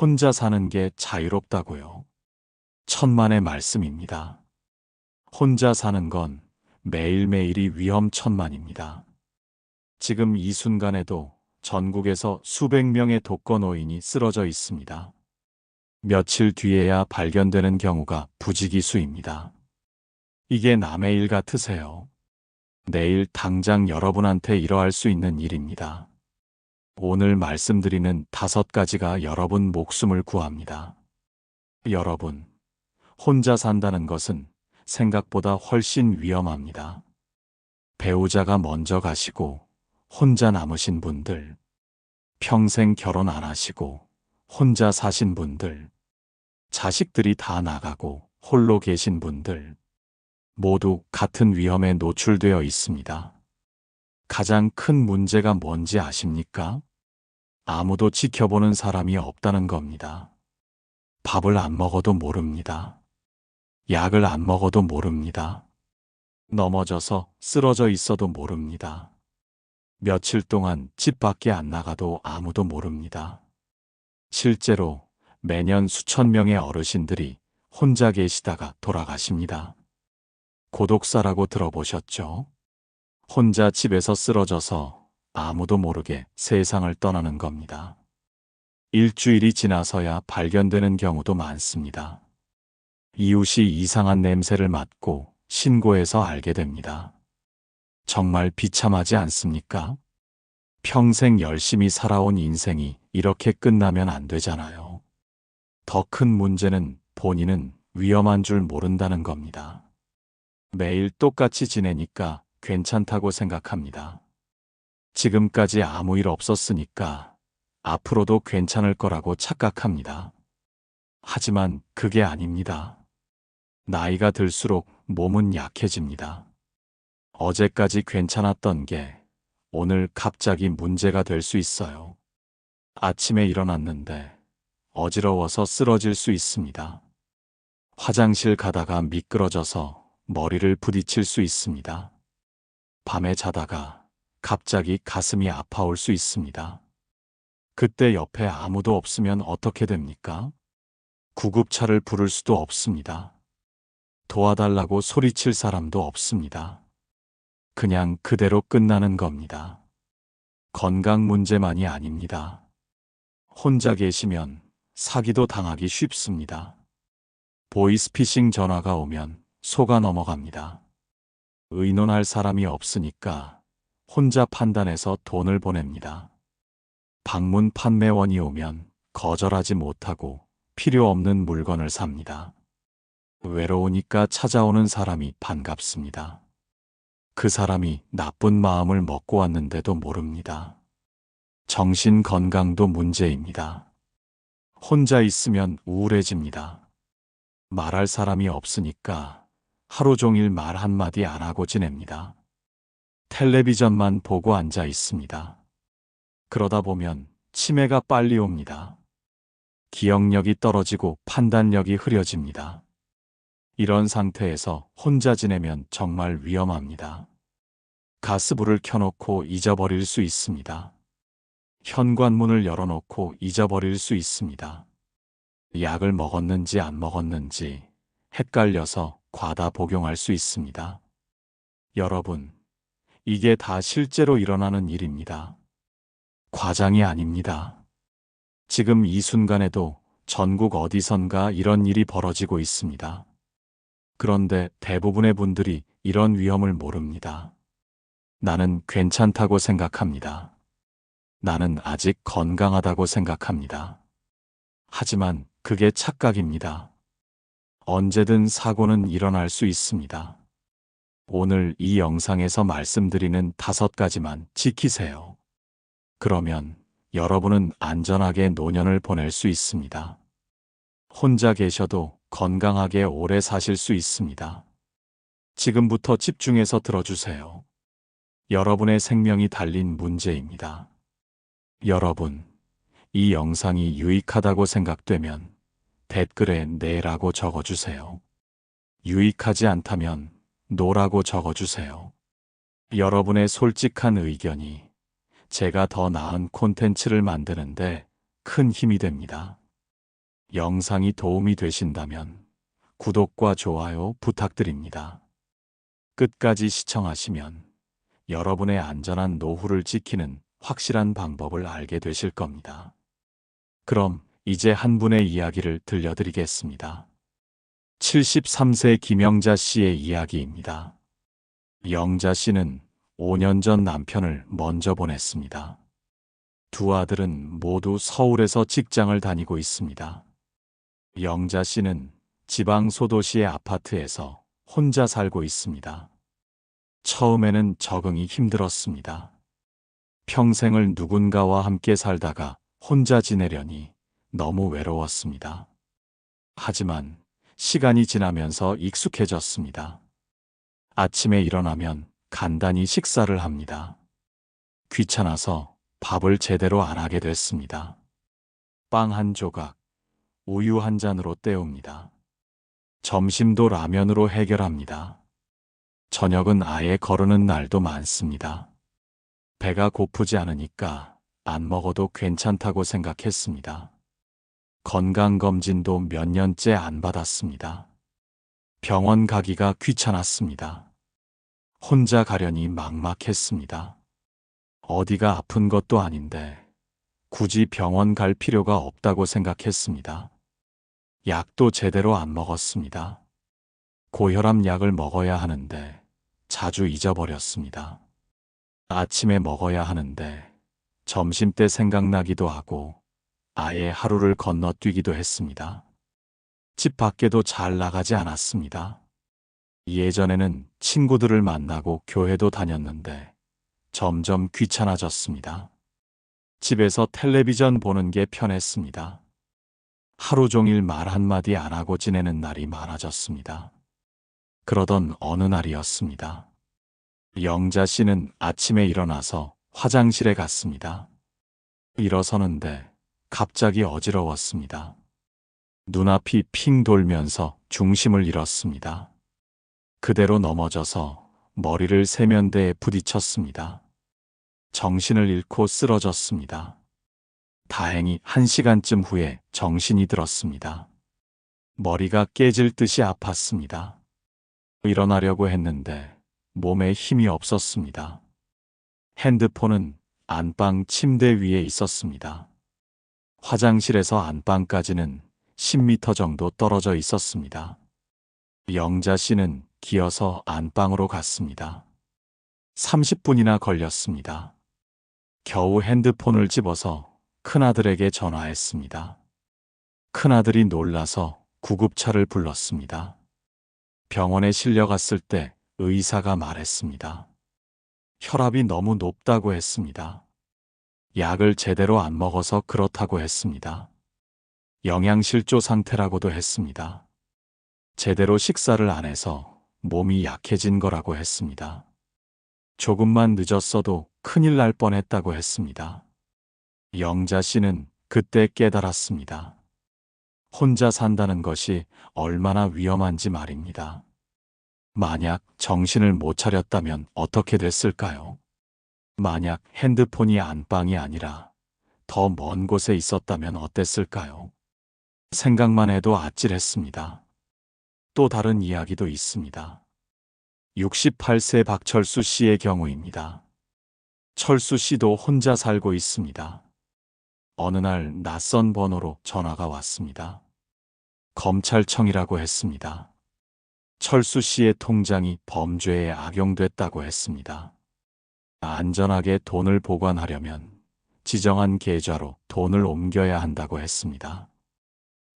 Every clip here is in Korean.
혼자 사는 게 자유롭다고요. 천만의 말씀입니다. 혼자 사는 건 매일매일이 위험천만입니다. 지금 이 순간에도 전국에서 수백 명의 독거노인이 쓰러져 있습니다. 며칠 뒤에야 발견되는 경우가 부지기수입니다. 이게 남의 일 같으세요? 내일 당장 여러분한테 일어날 수 있는 일입니다. 오늘 말씀드리는 5가지가 여러분 목숨을 구합니다. 여러분, 혼자 산다는 것은 생각보다 훨씬 위험합니다. 배우자가 먼저 가시고 혼자 남으신 분들, 평생 결혼 안 하시고 혼자 사신 분들, 자식들이 다 나가고 홀로 계신 분들, 모두 같은 위험에 노출되어 있습니다. 가장 큰 문제가 뭔지 아십니까? 아무도 지켜보는 사람이 없다는 겁니다. 밥을 안 먹어도 모릅니다. 약을 안 먹어도 모릅니다. 넘어져서 쓰러져 있어도 모릅니다. 며칠 동안 집 밖에 안 나가도 아무도 모릅니다. 실제로 매년 수천 명의 어르신들이 혼자 계시다가 돌아가십니다. 고독사라고 들어보셨죠? 혼자 집에서 쓰러져서 아무도 모르게 세상을 떠나는 겁니다. 일주일이 지나서야 발견되는 경우도 많습니다. 이웃이 이상한 냄새를 맡고 신고해서 알게 됩니다. 정말 비참하지 않습니까? 평생 열심히 살아온 인생이 이렇게 끝나면 안 되잖아요. 더 큰 문제는 본인은 위험한 줄 모른다는 겁니다. 매일 똑같이 지내니까 괜찮다고 생각합니다. 지금까지 아무 일 없었으니까 앞으로도 괜찮을 거라고 착각합니다. 하지만 그게 아닙니다. 나이가 들수록 몸은 약해집니다. 어제까지 괜찮았던 게 오늘 갑자기 문제가 될 수 있어요. 아침에 일어났는데 어지러워서 쓰러질 수 있습니다. 화장실 가다가 미끄러져서 머리를 부딪힐 수 있습니다. 밤에 자다가 갑자기 가슴이 아파올 수 있습니다. 그때 옆에 아무도 없으면 어떻게 됩니까? 구급차를 부를 수도 없습니다. 도와달라고 소리칠 사람도 없습니다. 그냥 그대로 끝나는 겁니다. 건강 문제만이 아닙니다. 혼자 계시면 사기도 당하기 쉽습니다. 보이스피싱 전화가 오면 속아 넘어갑니다. 의논할 사람이 없으니까 혼자 판단해서 돈을 보냅니다. 방문 판매원이 오면 거절하지 못하고 필요 없는 물건을 삽니다. 외로우니까 찾아오는 사람이 반갑습니다. 그 사람이 나쁜 마음을 먹고 왔는데도 모릅니다. 정신 건강도 문제입니다. 혼자 있으면 우울해집니다. 말할 사람이 없으니까 하루 종일 말 한마디 안 하고 지냅니다. 텔레비전만 보고 앉아 있습니다. 그러다 보면 치매가 빨리 옵니다. 기억력이 떨어지고 판단력이 흐려집니다. 이런 상태에서 혼자 지내면 정말 위험합니다. 가스불을 켜놓고 잊어버릴 수 있습니다. 현관문을 열어놓고 잊어버릴 수 있습니다. 약을 먹었는지 안 먹었는지 헷갈려서 과다 복용할 수 있습니다. 여러분, 이게 다 실제로 일어나는 일입니다. 과장이 아닙니다. 지금 이 순간에도 전국 어디선가 이런 일이 벌어지고 있습니다. 그런데 대부분의 분들이 이런 위험을 모릅니다. 나는 괜찮다고 생각합니다. 나는 아직 건강하다고 생각합니다. 하지만 그게 착각입니다. 언제든 사고는 일어날 수 있습니다. 오늘 이 영상에서 말씀드리는 5가지만 지키세요. 그러면 여러분은 안전하게 노년을 보낼 수 있습니다. 혼자 계셔도 건강하게 오래 사실 수 있습니다. 지금부터 집중해서 들어주세요. 여러분의 생명이 달린 문제입니다. 여러분, 이 영상이 유익하다고 생각되면 댓글에 네라고 적어주세요. 유익하지 않다면 노라고 적어주세요. 여러분의 솔직한 의견이 제가 더 나은 콘텐츠를 만드는데 큰 힘이 됩니다. 영상이 도움이 되신다면 구독과 좋아요 부탁드립니다. 끝까지 시청하시면 여러분의 안전한 노후를 지키는 확실한 방법을 알게 되실 겁니다. 그럼 이제 한 분의 이야기를 들려드리겠습니다. 73세 김영자 씨의 이야기입니다. 영자 씨는 5년 전 남편을 먼저 보냈습니다. 두 아들은 모두 서울에서 직장을 다니고 있습니다. 영자 씨는 지방 소도시의 아파트에서 혼자 살고 있습니다. 처음에는 적응이 힘들었습니다. 평생을 누군가와 함께 살다가 혼자 지내려니 너무 외로웠습니다. 하지만 시간이 지나면서 익숙해졌습니다. 아침에 일어나면 간단히 식사를 합니다. 귀찮아서 밥을 제대로 안 하게 됐습니다. 빵 한 조각, 우유 한 잔으로 때웁니다. 점심도 라면으로 해결합니다. 저녁은 아예 거르는 날도 많습니다. 배가 고프지 않으니까 안 먹어도 괜찮다고 생각했습니다. 건강검진도 몇 년째 안 받았습니다. 병원 가기가 귀찮았습니다. 혼자 가려니 막막했습니다. 어디가 아픈 것도 아닌데 굳이 병원 갈 필요가 없다고 생각했습니다. 약도 제대로 안 먹었습니다. 고혈압 약을 먹어야 하는데 자주 잊어버렸습니다. 아침에 먹어야 하는데 점심때 생각나기도 하고 아예 하루를 건너뛰기도 했습니다. 집 밖에도 잘 나가지 않았습니다. 예전에는 친구들을 만나고 교회도 다녔는데 점점 귀찮아졌습니다. 집에서 텔레비전 보는 게 편했습니다. 하루 종일 말 한마디 안 하고 지내는 날이 많아졌습니다. 그러던 어느 날이었습니다. 영자 씨는 아침에 일어나서 화장실에 갔습니다. 일어서는데 갑자기 어지러웠습니다. 눈앞이 핑 돌면서 중심을 잃었습니다. 그대로 넘어져서 머리를 세면대에 부딪혔습니다. 정신을 잃고 쓰러졌습니다. 다행히 1시간쯤 후에 정신이 들었습니다. 머리가 깨질 듯이 아팠습니다. 일어나려고 했는데 몸에 힘이 없었습니다. 핸드폰은 안방 침대 위에 있었습니다. 화장실에서 안방까지는 10m 정도 떨어져 있었습니다. 영자 씨는 기어서 안방으로 갔습니다. 30분이나 걸렸습니다. 겨우 핸드폰을 집어서 큰아들에게 전화했습니다. 큰아들이 놀라서 구급차를 불렀습니다. 병원에 실려갔을 때 의사가 말했습니다. 혈압이 너무 높다고 했습니다. 약을 제대로 안 먹어서 그렇다고 했습니다. 영양실조 상태라고도 했습니다. 제대로 식사를 안 해서 몸이 약해진 거라고 했습니다. 조금만 늦었어도 큰일 날 뻔했다고 했습니다. 영자 씨는 그때 깨달았습니다. 혼자 산다는 것이 얼마나 위험한지 말입니다. 만약 정신을 못 차렸다면 어떻게 됐을까요? 만약 핸드폰이 안방이 아니라 더 먼 곳에 있었다면 어땠을까요? 생각만 해도 아찔했습니다. 또 다른 이야기도 있습니다. 68세 박철수 씨의 경우입니다. 철수 씨도 혼자 살고 있습니다. 어느 날 낯선 번호로 전화가 왔습니다. 검찰청이라고 했습니다. 철수 씨의 통장이 범죄에 악용됐다고 했습니다. 안전하게 돈을 보관하려면 지정한 계좌로 돈을 옮겨야 한다고 했습니다.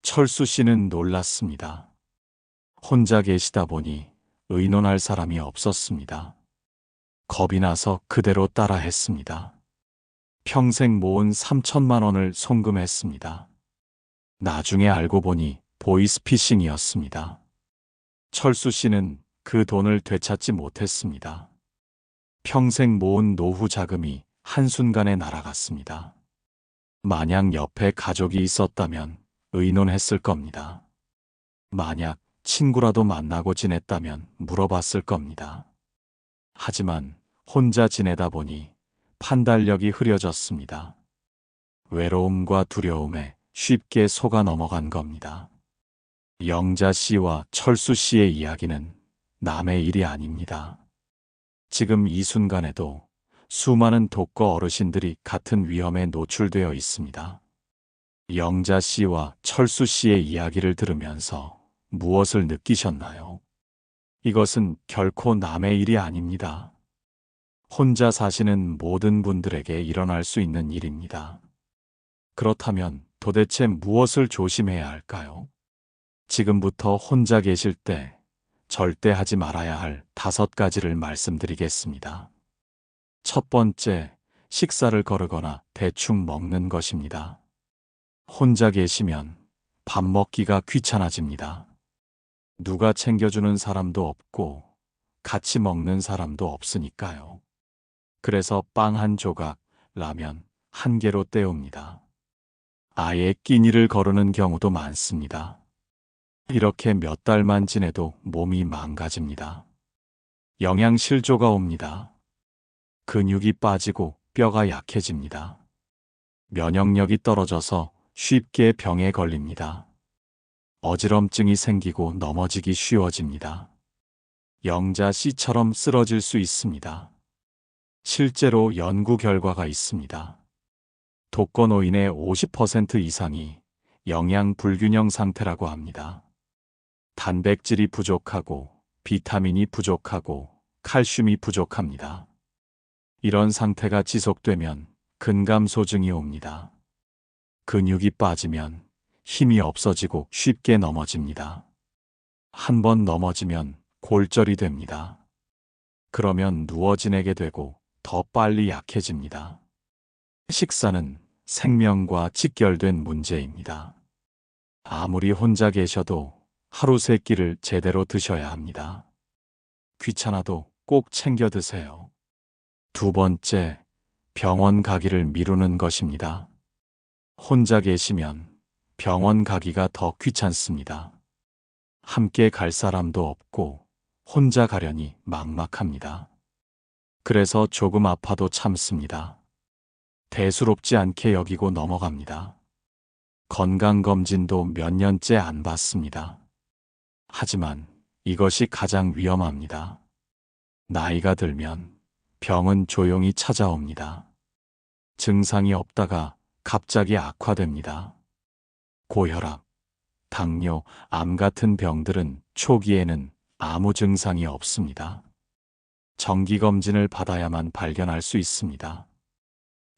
철수 씨는 놀랐습니다. 혼자 계시다 보니 의논할 사람이 없었습니다. 겁이 나서 그대로 따라 했습니다. 평생 모은 3천만 원을 송금했습니다. 나중에 알고 보니 보이스피싱이었습니다. 철수 씨는 그 돈을 되찾지 못했습니다. 평생 모은 노후 자금이 한순간에 날아갔습니다. 만약 옆에 가족이 있었다면 의논했을 겁니다. 만약 친구라도 만나고 지냈다면 물어봤을 겁니다. 하지만 혼자 지내다 보니 판단력이 흐려졌습니다. 외로움과 두려움에 쉽게 속아 넘어간 겁니다. 영자 씨와 철수 씨의 이야기는 남의 일이 아닙니다. 지금 이 순간에도 수많은 독거 어르신들이 같은 위험에 노출되어 있습니다. 영자 씨와 철수 씨의 이야기를 들으면서 무엇을 느끼셨나요? 이것은 결코 남의 일이 아닙니다. 혼자 사시는 모든 분들에게 일어날 수 있는 일입니다. 그렇다면 도대체 무엇을 조심해야 할까요? 지금부터 혼자 계실 때 절대 하지 말아야 할 5가지를 말씀드리겠습니다. 첫 번째, 식사를 거르거나 대충 먹는 것입니다. 혼자 계시면 밥 먹기가 귀찮아집니다. 누가 챙겨주는 사람도 없고 같이 먹는 사람도 없으니까요. 그래서 빵 한 조각, 라면 한 개로 때웁니다. 아예 끼니를 거르는 경우도 많습니다. 이렇게 몇 달만 지내도 몸이 망가집니다. 영양실조가 옵니다. 근육이 빠지고 뼈가 약해집니다. 면역력이 떨어져서 쉽게 병에 걸립니다. 어지럼증이 생기고 넘어지기 쉬워집니다. 영자 씨처럼 쓰러질 수 있습니다. 실제로 연구 결과가 있습니다. 독거노인의 50% 이상이 영양 불균형 상태라고 합니다. 단백질이 부족하고 비타민이 부족하고 칼슘이 부족합니다. 이런 상태가 지속되면 근감소증이 옵니다. 근육이 빠지면 힘이 없어지고 쉽게 넘어집니다. 한 번 넘어지면 골절이 됩니다. 그러면 누워 지내게 되고 더 빨리 약해집니다. 식사는 생명과 직결된 문제입니다. 아무리 혼자 계셔도 하루 3끼를 제대로 드셔야 합니다. 귀찮아도 꼭 챙겨 드세요. 두 번째, 병원 가기를 미루는 것입니다. 혼자 계시면 병원 가기가 더 귀찮습니다. 함께 갈 사람도 없고 혼자 가려니 막막합니다. 그래서 조금 아파도 참습니다. 대수롭지 않게 여기고 넘어갑니다. 건강검진도 몇 년째 안 받습니다. 하지만 이것이 가장 위험합니다. 나이가 들면 병은 조용히 찾아옵니다. 증상이 없다가 갑자기 악화됩니다. 고혈압, 당뇨, 암 같은 병들은 초기에는 아무 증상이 없습니다. 정기검진을 받아야만 발견할 수 있습니다.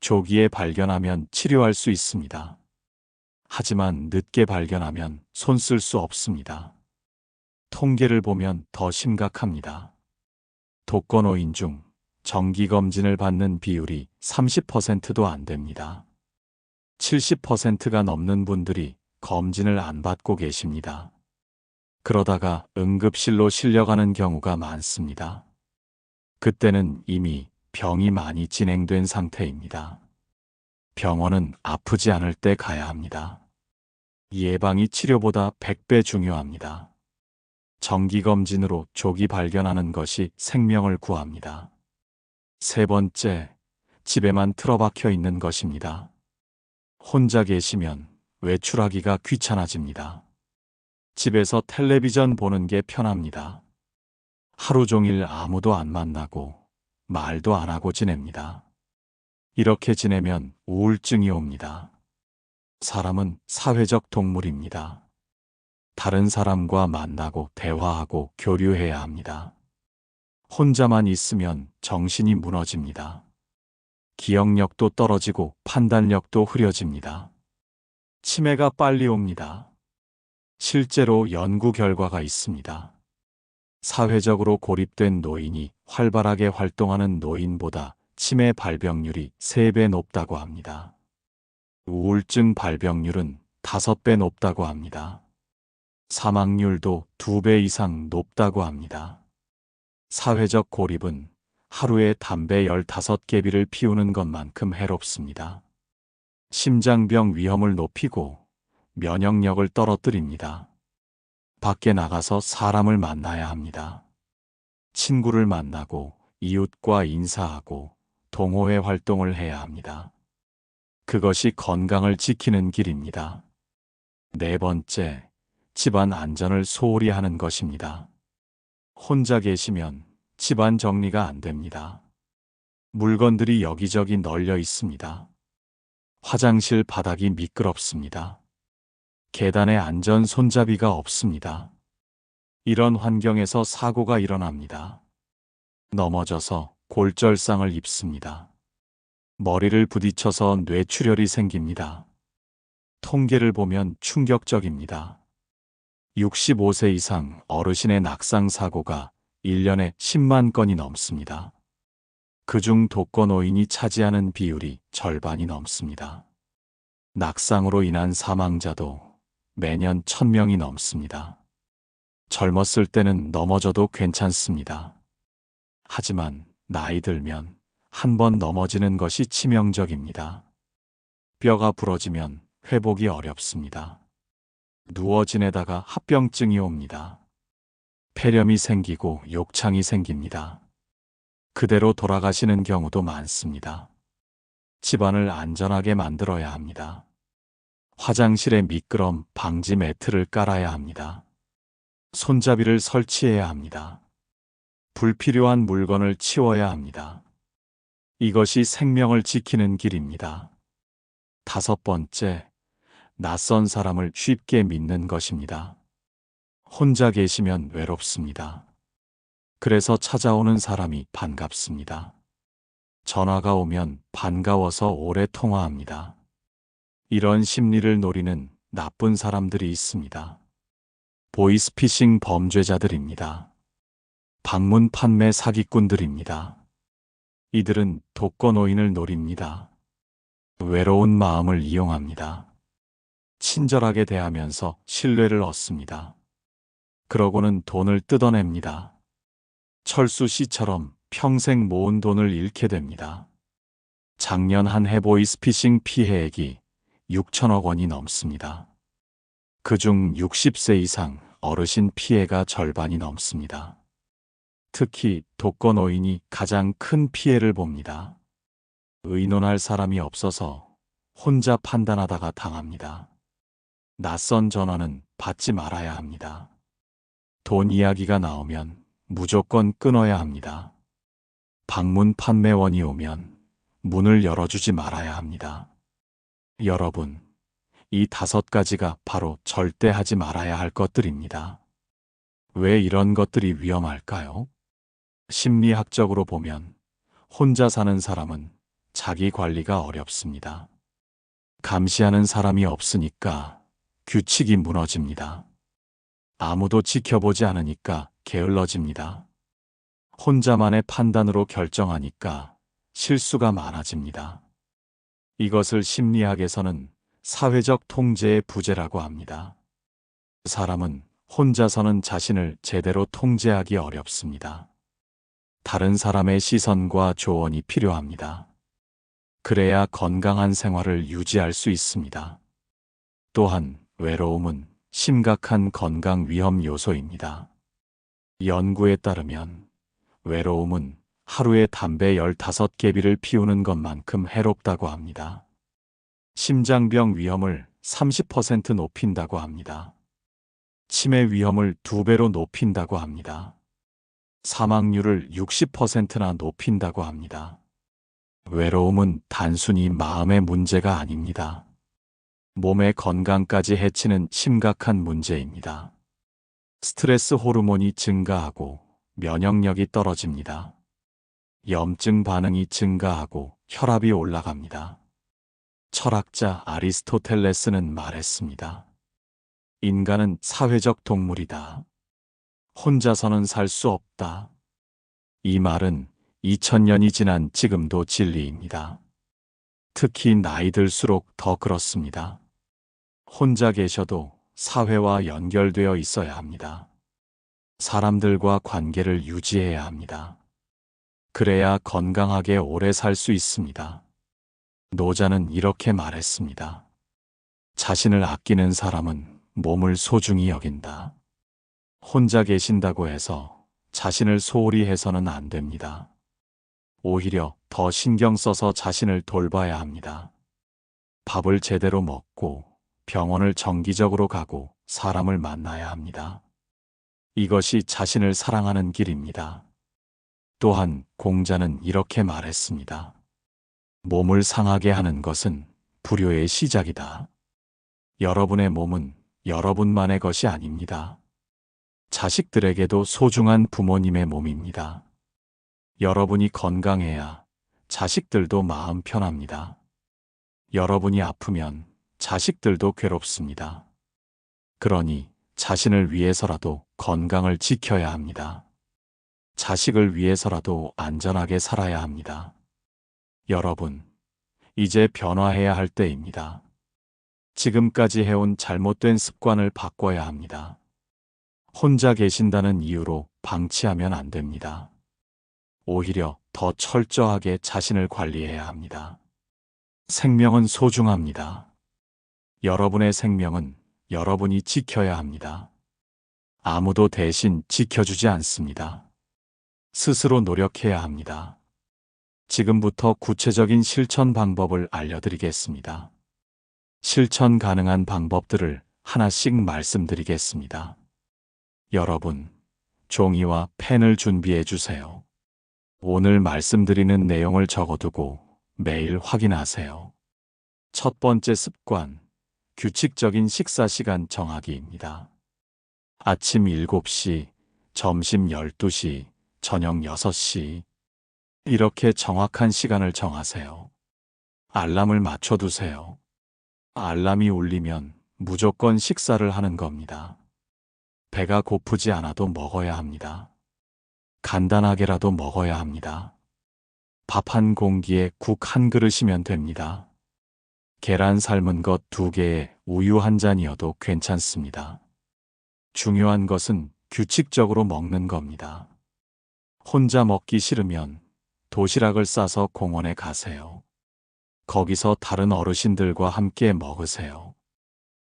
조기에 발견하면 치료할 수 있습니다. 하지만 늦게 발견하면 손 쓸 수 없습니다. 통계를 보면 더 심각합니다. 독거노인 중 정기검진을 받는 비율이 30%도 안 됩니다. 70%가 넘는 분들이 검진을 안 받고 계십니다. 그러다가 응급실로 실려가는 경우가 많습니다. 그때는 이미 병이 많이 진행된 상태입니다. 병원은 아프지 않을 때 가야 합니다. 예방이 치료보다 100배 중요합니다. 정기검진으로 조기 발견하는 것이 생명을 구합니다. 세 번째, 집에만 틀어박혀 있는 것입니다. 혼자 계시면 외출하기가 귀찮아집니다. 집에서 텔레비전 보는 게 편합니다. 하루 종일 아무도 안 만나고 말도 안 하고 지냅니다. 이렇게 지내면 우울증이 옵니다. 사람은 사회적 동물입니다. 다른 사람과 만나고 대화하고 교류해야 합니다. 혼자만 있으면 정신이 무너집니다. 기억력도 떨어지고 판단력도 흐려집니다. 치매가 빨리 옵니다. 실제로 연구 결과가 있습니다. 사회적으로 고립된 노인이 활발하게 활동하는 노인보다 치매 발병률이 3배 높다고 합니다. 우울증 발병률은 5배 높다고 합니다. 사망률도 2배 이상 높다고 합니다. 사회적 고립은 하루에 담배 15개비를 피우는 것만큼 해롭습니다. 심장병 위험을 높이고 면역력을 떨어뜨립니다. 밖에 나가서 사람을 만나야 합니다. 친구를 만나고 이웃과 인사하고 동호회 활동을 해야 합니다. 그것이 건강을 지키는 길입니다. 네 번째, 집안 안전을 소홀히 하는 것입니다. 혼자 계시면 집안 정리가 안 됩니다. 물건들이 여기저기 널려 있습니다. 화장실 바닥이 미끄럽습니다. 계단에 안전 손잡이가 없습니다. 이런 환경에서 사고가 일어납니다. 넘어져서 골절상을 입습니다. 머리를 부딪혀서 뇌출혈이 생깁니다. 통계를 보면 충격적입니다. 65세 이상 어르신의 낙상 사고가 1년에 10만 건이 넘습니다. 그중 독거노인이 차지하는 비율이 절반이 넘습니다. 낙상으로 인한 사망자도 매년 1000명이 넘습니다. 젊었을 때는 넘어져도 괜찮습니다. 하지만 나이 들면 한 번 넘어지는 것이 치명적입니다. 뼈가 부러지면 회복이 어렵습니다. 누워 지내다가 합병증이 옵니다. 폐렴이 생기고 욕창이 생깁니다. 그대로 돌아가시는 경우도 많습니다. 집안을 안전하게 만들어야 합니다. 화장실에 미끄럼 방지 매트를 깔아야 합니다. 손잡이를 설치해야 합니다. 불필요한 물건을 치워야 합니다. 이것이 생명을 지키는 길입니다. 다섯 번째, 낯선 사람을 쉽게 믿는 것입니다. 혼자 계시면 외롭습니다. 그래서 찾아오는 사람이 반갑습니다. 전화가 오면 반가워서 오래 통화합니다. 이런 심리를 노리는 나쁜 사람들이 있습니다. 보이스피싱 범죄자들입니다. 방문 판매 사기꾼들입니다. 이들은 독거노인을 노립니다. 외로운 마음을 이용합니다. 친절하게 대하면서 신뢰를 얻습니다. 그러고는 돈을 뜯어냅니다. 철수 씨처럼 평생 모은 돈을 잃게 됩니다. 작년 한 해 보이스피싱 피해액이 6천억 원이 넘습니다. 그중 60세 이상 어르신 피해가 절반이 넘습니다. 특히 독거노인이 가장 큰 피해를 봅니다. 의논할 사람이 없어서 혼자 판단하다가 당합니다. 낯선 전화는 받지 말아야 합니다. 돈 이야기가 나오면 무조건 끊어야 합니다. 방문 판매원이 오면 문을 열어주지 말아야 합니다. 여러분, 이 5가지가 바로 절대 하지 말아야 할 것들입니다. 왜 이런 것들이 위험할까요? 심리학적으로 보면 혼자 사는 사람은 자기 관리가 어렵습니다. 감시하는 사람이 없으니까 규칙이 무너집니다. 아무도 지켜보지 않으니까 게을러집니다. 혼자만의 판단으로 결정하니까 실수가 많아집니다. 이것을 심리학에서는 사회적 통제의 부재라고 합니다. 사람은 혼자서는 자신을 제대로 통제하기 어렵습니다. 다른 사람의 시선과 조언이 필요합니다. 그래야 건강한 생활을 유지할 수 있습니다. 또한 외로움은 심각한 건강 위험 요소입니다. 연구에 따르면 외로움은 하루에 담배 15개비를 피우는 것만큼 해롭다고 합니다. 심장병 위험을 30% 높인다고 합니다. 치매 위험을 2배로 높인다고 합니다. 사망률을 60%나 높인다고 합니다. 외로움은 단순히 마음의 문제가 아닙니다. 몸의 건강까지 해치는 심각한 문제입니다. 스트레스 호르몬이 증가하고 면역력이 떨어집니다. 염증 반응이 증가하고 혈압이 올라갑니다. 철학자 아리스토텔레스는 말했습니다. 인간은 사회적 동물이다. 혼자서는 살 수 없다. 이 말은 2000년이 지난 지금도 진리입니다. 특히 나이 들수록 더 그렇습니다. 혼자 계셔도 사회와 연결되어 있어야 합니다. 사람들과 관계를 유지해야 합니다. 그래야 건강하게 오래 살 수 있습니다. 노자는 이렇게 말했습니다. 자신을 아끼는 사람은 몸을 소중히 여긴다. 혼자 계신다고 해서 자신을 소홀히 해서는 안 됩니다. 오히려 더 신경 써서 자신을 돌봐야 합니다. 밥을 제대로 먹고 병원을 정기적으로 가고 사람을 만나야 합니다. 이것이 자신을 사랑하는 길입니다. 또한 공자는 이렇게 말했습니다. 몸을 상하게 하는 것은 불효의 시작이다. 여러분의 몸은 여러분만의 것이 아닙니다. 자식들에게도 소중한 부모님의 몸입니다. 여러분이 건강해야 자식들도 마음 편합니다. 여러분이 아프면 자식들도 괴롭습니다. 그러니 자신을 위해서라도 건강을 지켜야 합니다. 자식을 위해서라도 안전하게 살아야 합니다. 여러분, 이제 변화해야 할 때입니다. 지금까지 해온 잘못된 습관을 바꿔야 합니다. 혼자 계신다는 이유로 방치하면 안 됩니다. 오히려 더 철저하게 자신을 관리해야 합니다. 생명은 소중합니다. 여러분의 생명은 여러분이 지켜야 합니다. 아무도 대신 지켜주지 않습니다. 스스로 노력해야 합니다. 지금부터 구체적인 실천 방법을 알려드리겠습니다. 실천 가능한 방법들을 하나씩 말씀드리겠습니다. 여러분, 종이와 펜을 준비해 주세요. 오늘 말씀드리는 내용을 적어두고 매일 확인하세요. 첫 번째 습관, 규칙적인 식사 시간 정하기입니다. 아침 7시, 점심 12시, 저녁 6시. 이렇게 정확한 시간을 정하세요. 알람을 맞춰두세요. 알람이 울리면 무조건 식사를 하는 겁니다. 배가 고프지 않아도 먹어야 합니다. 간단하게라도 먹어야 합니다. 밥 한 공기에 국 한 그릇이면 됩니다. 계란 삶은 것 2개에 우유 한 잔이어도 괜찮습니다. 중요한 것은 규칙적으로 먹는 겁니다. 혼자 먹기 싫으면 도시락을 싸서 공원에 가세요. 거기서 다른 어르신들과 함께 먹으세요.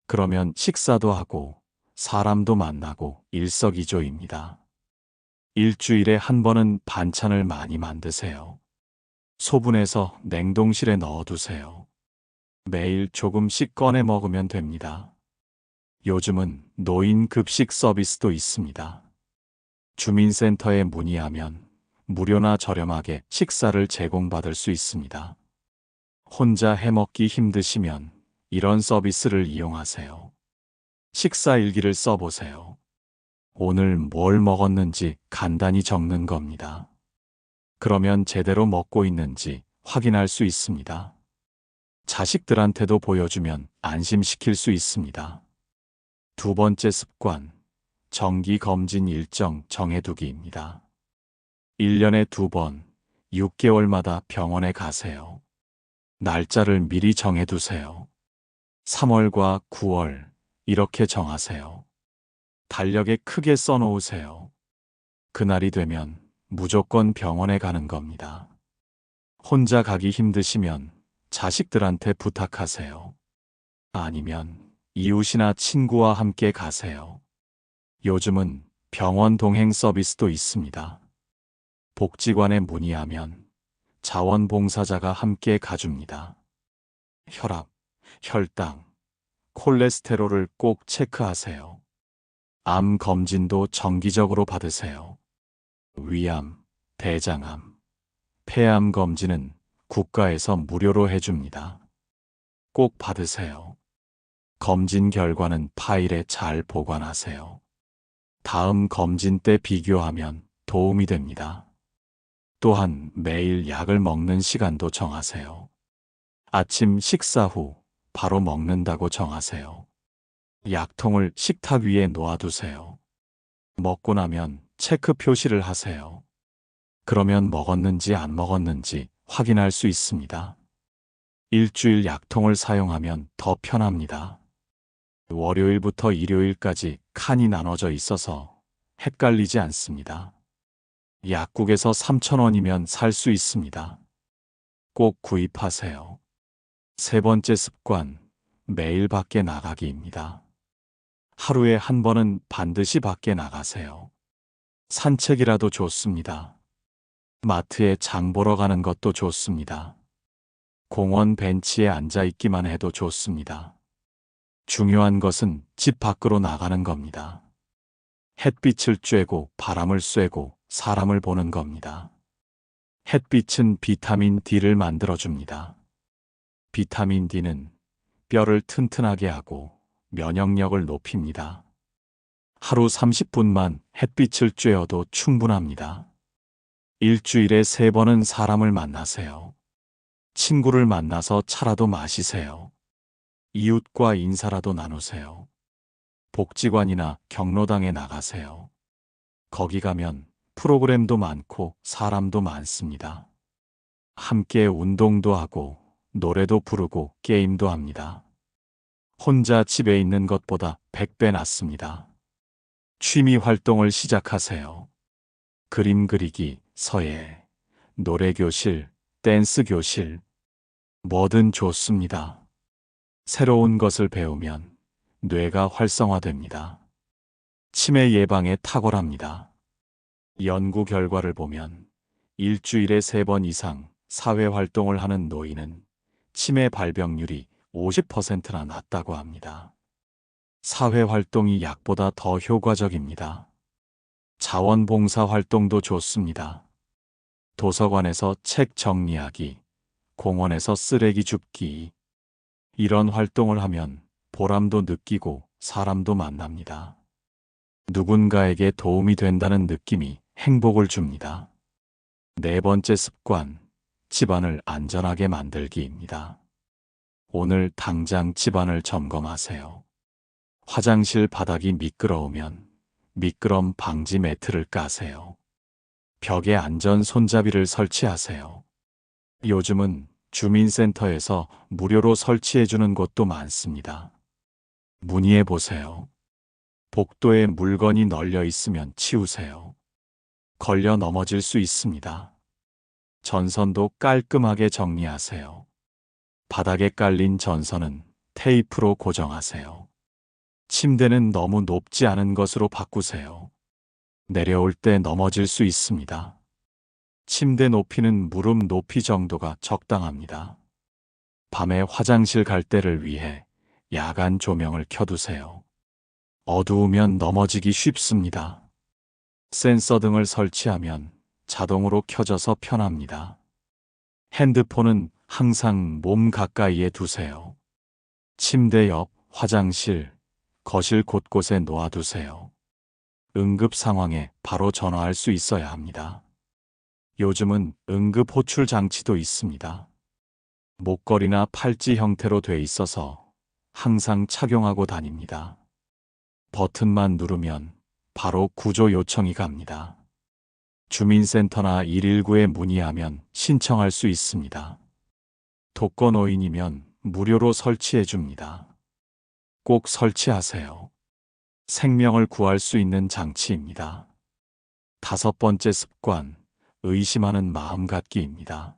그러면 식사도 하고 사람도 만나고 일석이조입니다. 일주일에 한 번은 반찬을 많이 만드세요. 소분해서 냉동실에 넣어두세요. 매일 조금씩 꺼내 먹으면 됩니다. 요즘은 노인 급식 서비스도 있습니다. 주민센터에 문의하면 무료나 저렴하게 식사를 제공받을 수 있습니다. 혼자 해먹기 힘드시면 이런 서비스를 이용하세요. 식사 일기를 써보세요. 오늘 뭘 먹었는지 간단히 적는 겁니다. 그러면 제대로 먹고 있는지 확인할 수 있습니다. 자식들한테도 보여주면 안심시킬 수 있습니다. 두 번째 습관, 정기 검진 일정 정해두기입니다. 1년에 2번, 6개월마다 병원에 가세요. 날짜를 미리 정해두세요. 3월과 9월, 이렇게 정하세요. 달력에 크게 써놓으세요. 그날이 되면 무조건 병원에 가는 겁니다. 혼자 가기 힘드시면 자식들한테 부탁하세요. 아니면 이웃이나 친구와 함께 가세요. 요즘은 병원 동행 서비스도 있습니다. 복지관에 문의하면 자원봉사자가 함께 가줍니다. 혈압, 혈당, 콜레스테롤을 꼭 체크하세요. 암 검진도 정기적으로 받으세요. 위암, 대장암, 폐암 검진은 국가에서 무료로 해줍니다. 꼭 받으세요. 검진 결과는 파일에 잘 보관하세요. 다음 검진 때 비교하면 도움이 됩니다. 또한 매일 약을 먹는 시간도 정하세요. 아침 식사 후 바로 먹는다고 정하세요. 약통을 식탁 위에 놓아두세요. 먹고 나면 체크 표시를 하세요. 그러면 먹었는지 안 먹었는지 확인할 수 있습니다. 일주일 약통을 사용하면 더 편합니다. 월요일부터 일요일까지 칸이 나눠져 있어서 헷갈리지 않습니다. 약국에서 3,000원이면 살 수 있습니다. 꼭 구입하세요. 세 번째 습관, 매일 밖에 나가기입니다. 하루에 한 번은 반드시 밖에 나가세요. 산책이라도 좋습니다. 마트에 장 보러 가는 것도 좋습니다. 공원 벤치에 앉아 있기만 해도 좋습니다. 중요한 것은 집 밖으로 나가는 겁니다. 햇빛을 쬐고 바람을 쐬고 사람을 보는 겁니다. 햇빛은 비타민 D를 만들어줍니다. 비타민 D는 뼈를 튼튼하게 하고 면역력을 높입니다. 하루 30분만 햇빛을 쬐어도 충분합니다. 일주일에 3번은 사람을 만나세요. 친구를 만나서 차라도 마시세요. 이웃과 인사라도 나누세요. 복지관이나 경로당에 나가세요. 거기 가면 프로그램도 많고 사람도 많습니다. 함께 운동도 하고 노래도 부르고 게임도 합니다. 혼자 집에 있는 것보다 100배 낫습니다. 취미 활동을 시작하세요. 그림 그리기, 서예, 노래 교실, 댄스 교실, 뭐든 좋습니다. 새로운 것을 배우면 뇌가 활성화됩니다. 치매 예방에 탁월합니다. 연구 결과를 보면 일주일에 3번 이상 사회 활동을 하는 노인은 치매 발병률이 50%나 낮다고 합니다. 사회 활동이 약보다 더 효과적입니다. 자원봉사 활동도 좋습니다. 도서관에서 책 정리하기, 공원에서 쓰레기 줍기. 이런 활동을 하면 보람도 느끼고 사람도 만납니다. 누군가에게 도움이 된다는 느낌이 행복을 줍니다. 4번째 습관, 집안을 안전하게 만들기입니다. 오늘 당장 집안을 점검하세요. 화장실 바닥이 미끄러우면 미끄럼 방지 매트를 까세요. 벽에 안전 손잡이를 설치하세요. 요즘은 주민센터에서 무료로 설치해주는 곳도 많습니다. 문의해 보세요. 복도에 물건이 널려 있으면 치우세요. 걸려 넘어질 수 있습니다. 전선도 깔끔하게 정리하세요. 바닥에 깔린 전선은 테이프로 고정하세요. 침대는 너무 높지 않은 것으로 바꾸세요. 내려올 때 넘어질 수 있습니다. 침대 높이는 무릎 높이 정도가 적당합니다. 밤에 화장실 갈 때를 위해 야간 조명을 켜두세요. 어두우면 넘어지기 쉽습니다. 센서 등을 설치하면 자동으로 켜져서 편합니다. 핸드폰은 항상 몸 가까이에 두세요. 침대 옆, 화장실, 거실 곳곳에 놓아두세요. 응급 상황에 바로 전화할 수 있어야 합니다. 요즘은 응급 호출 장치도 있습니다. 목걸이나 팔찌 형태로 돼 있어서 항상 착용하고 다닙니다. 버튼만 누르면 바로 구조 요청이 갑니다. 주민센터나 119에 문의하면 신청할 수 있습니다. 독거노인이면 무료로 설치해 줍니다. 꼭 설치하세요. 생명을 구할 수 있는 장치입니다. 5번째 습관, 의심하는 마음 갖기입니다.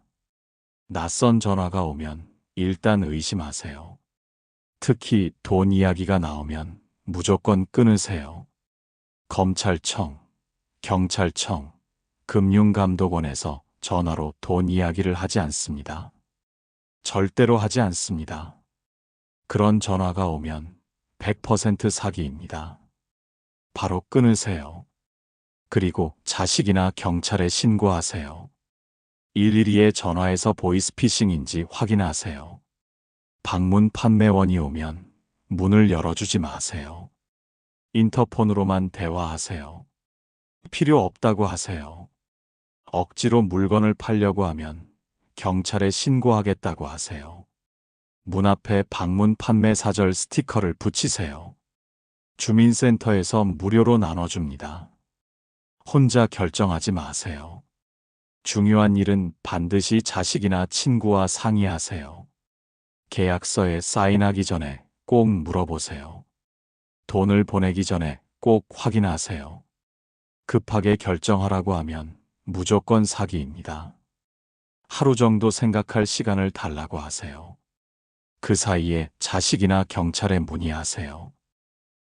낯선 전화가 오면 일단 의심하세요. 특히 돈 이야기가 나오면 무조건 끊으세요. 검찰청, 경찰청, 금융감독원에서 전화로 돈 이야기를 하지 않습니다. 절대로 하지 않습니다. 그런 전화가 오면 100% 사기입니다. 바로 끊으세요. 그리고 자식이나 경찰에 신고하세요. 112에 전화해서 보이스피싱인지 확인하세요. 방문 판매원이 오면 문을 열어주지 마세요. 인터폰으로만 대화하세요. 필요 없다고 하세요. 억지로 물건을 팔려고 하면 경찰에 신고하겠다고 하세요. 문 앞에 방문 판매 사절 스티커를 붙이세요. 주민센터에서 무료로 나눠줍니다. 혼자 결정하지 마세요. 중요한 일은 반드시 자식이나 친구와 상의하세요. 계약서에 사인하기 전에 꼭 물어보세요. 돈을 보내기 전에 꼭 확인하세요. 급하게 결정하라고 하면 무조건 사기입니다. 하루 정도 생각할 시간을 달라고 하세요. 그 사이에 자식이나 경찰에 문의하세요.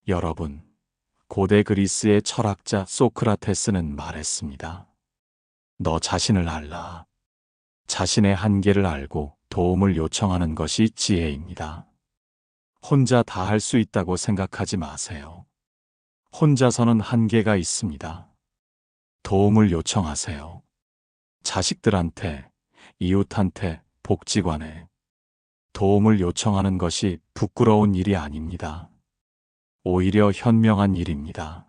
여러분, 고대 그리스의 철학자 소크라테스는 말했습니다. 너 자신을 알라. 자신의 한계를 알고 도움을 요청하는 것이 지혜입니다. 혼자 다 할 수 있다고 생각하지 마세요. 혼자서는 한계가 있습니다. 도움을 요청하세요. 자식들한테, 이웃한테, 복지관에 도움을 요청하는 것이 부끄러운 일이 아닙니다. 오히려 현명한 일입니다.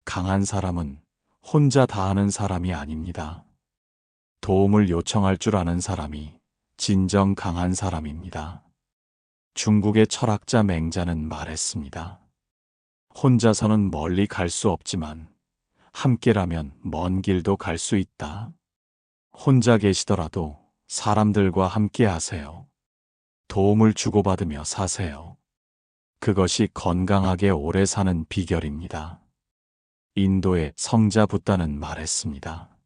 강한 사람은 혼자 다 하는 사람이 아닙니다. 도움을 요청할 줄 아는 사람이 진정 강한 사람입니다. 중국의 철학자 맹자는 말했습니다. 혼자서는 멀리 갈 수 없지만 함께라면 먼 길도 갈 수 있다. 혼자 계시더라도 사람들과 함께 하세요. 도움을 주고받으며 사세요. 그것이 건강하게 오래 사는 비결입니다. 인도의 성자 붓다는 말했습니다.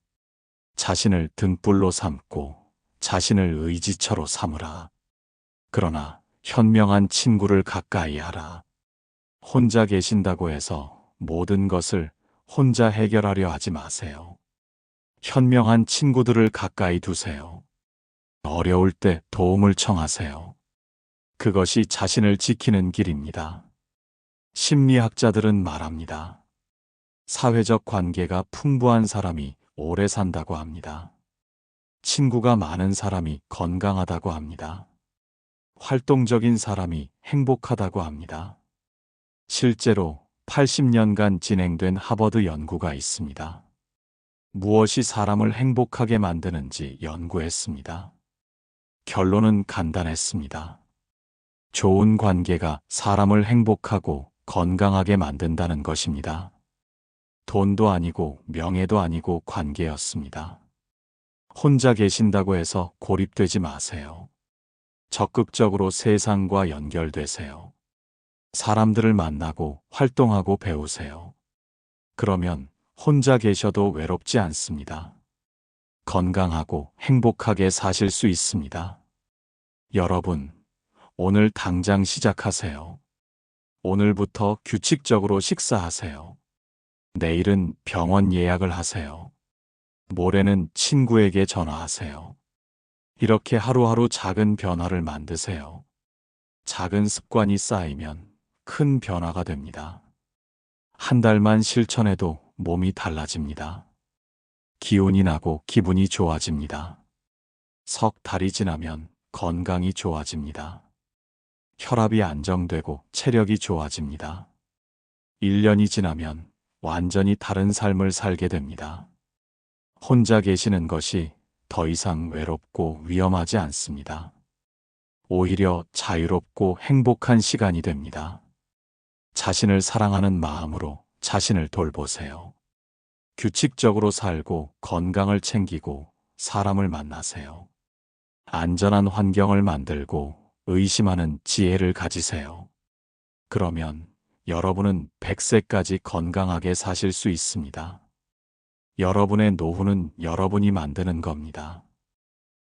자신을 등불로 삼고 자신을 의지처로 삼으라. 그러나 현명한 친구를 가까이 하라. 혼자 계신다고 해서 모든 것을 혼자 해결하려 하지 마세요. 현명한 친구들을 가까이 두세요. 어려울 때 도움을 청하세요. 그것이 자신을 지키는 길입니다. 심리학자들은 말합니다. 사회적 관계가 풍부한 사람이 오래 산다고 합니다. 친구가 많은 사람이 건강하다고 합니다. 활동적인 사람이 행복하다고 합니다. 실제로 80년간 진행된 하버드 연구가 있습니다. 무엇이 사람을 행복하게 만드는지 연구했습니다. 결론은 간단했습니다. 좋은 관계가 사람을 행복하고 건강하게 만든다는 것입니다. 돈도 아니고 명예도 아니고 관계였습니다. 혼자 계신다고 해서 고립되지 마세요. 적극적으로 세상과 연결되세요. 사람들을 만나고 활동하고 배우세요. 그러면 혼자 계셔도 외롭지 않습니다. 건강하고 행복하게 사실 수 있습니다. 여러분, 오늘 당장 시작하세요. 오늘부터 규칙적으로 식사하세요. 내일은 병원 예약을 하세요. 모레는 친구에게 전화하세요. 이렇게 하루하루 작은 변화를 만드세요. 작은 습관이 쌓이면 큰 변화가 됩니다. 한 달만 실천해도 몸이 달라집니다. 기운이 나고 기분이 좋아집니다. 석 달이 지나면 건강이 좋아집니다. 혈압이 안정되고 체력이 좋아집니다. 1년이 지나면 완전히 다른 삶을 살게 됩니다. 혼자 계시는 것이 더 이상 외롭고 위험하지 않습니다. 오히려 자유롭고 행복한 시간이 됩니다. 자신을 사랑하는 마음으로 자신을 돌보세요. 규칙적으로 살고 건강을 챙기고 사람을 만나세요. 안전한 환경을 만들고 의심하는 지혜를 가지세요. 그러면 여러분은 100세까지 건강하게 사실 수 있습니다. 여러분의 노후는 여러분이 만드는 겁니다.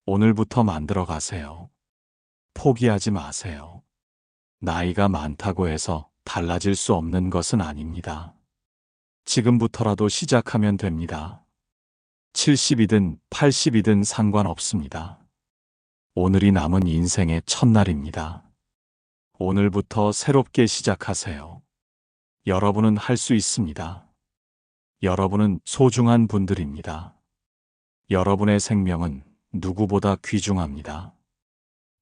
오늘부터 만들어 가세요. 포기하지 마세요. 나이가 많다고 해서 달라질 수 없는 것은 아닙니다. 지금부터라도 시작하면 됩니다. 70이든 80이든 상관없습니다. 오늘이 남은 인생의 첫날입니다. 오늘부터 새롭게 시작하세요. 여러분은 할 수 있습니다. 여러분은 소중한 분들입니다. 여러분의 생명은 누구보다 귀중합니다.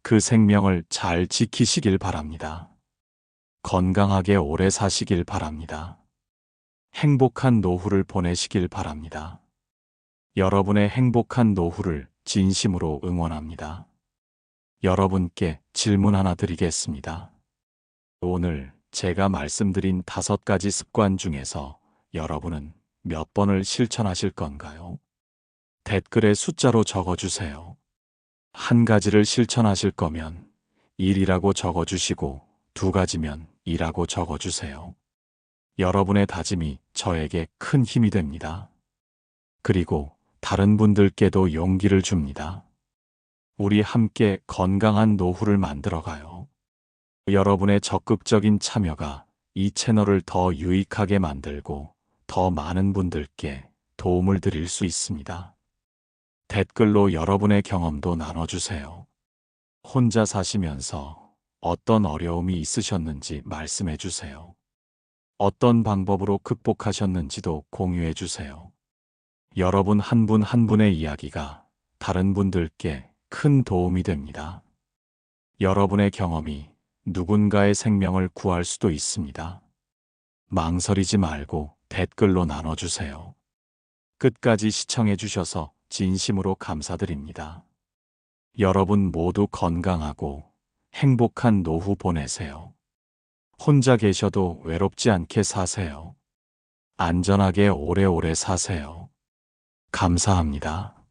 그 생명을 잘 지키시길 바랍니다. 건강하게 오래 사시길 바랍니다. 행복한 노후를 보내시길 바랍니다. 여러분의 행복한 노후를 진심으로 응원합니다. 여러분께 질문 하나 드리겠습니다. 오늘 제가 말씀드린 5가지 습관 중에서 여러분은 몇 번을 실천하실 건가요? 댓글에 숫자로 적어주세요. 한 가지를 실천하실 거면 1이라고 적어주시고 2가지면 2라고 적어주세요. 여러분의 다짐이 저에게 큰 힘이 됩니다. 그리고 다른 분들께도 용기를 줍니다. 우리 함께 건강한 노후를 만들어가요. 여러분의 적극적인 참여가 이 채널을 더 유익하게 만들고 더 많은 분들께 도움을 드릴 수 있습니다. 댓글로 여러분의 경험도 나눠주세요. 혼자 사시면서 어떤 어려움이 있으셨는지 말씀해 주세요. 어떤 방법으로 극복하셨는지도 공유해 주세요. 여러분 한 분 한 분의 이야기가 다른 분들께 큰 도움이 됩니다. 여러분의 경험이 누군가의 생명을 구할 수도 있습니다. 망설이지 말고 댓글로 나눠주세요. 끝까지 시청해 주셔서 진심으로 감사드립니다. 여러분 모두 건강하고 행복한 노후 보내세요. 혼자 계셔도 외롭지 않게 사세요. 안전하게 오래오래 사세요. 감사합니다.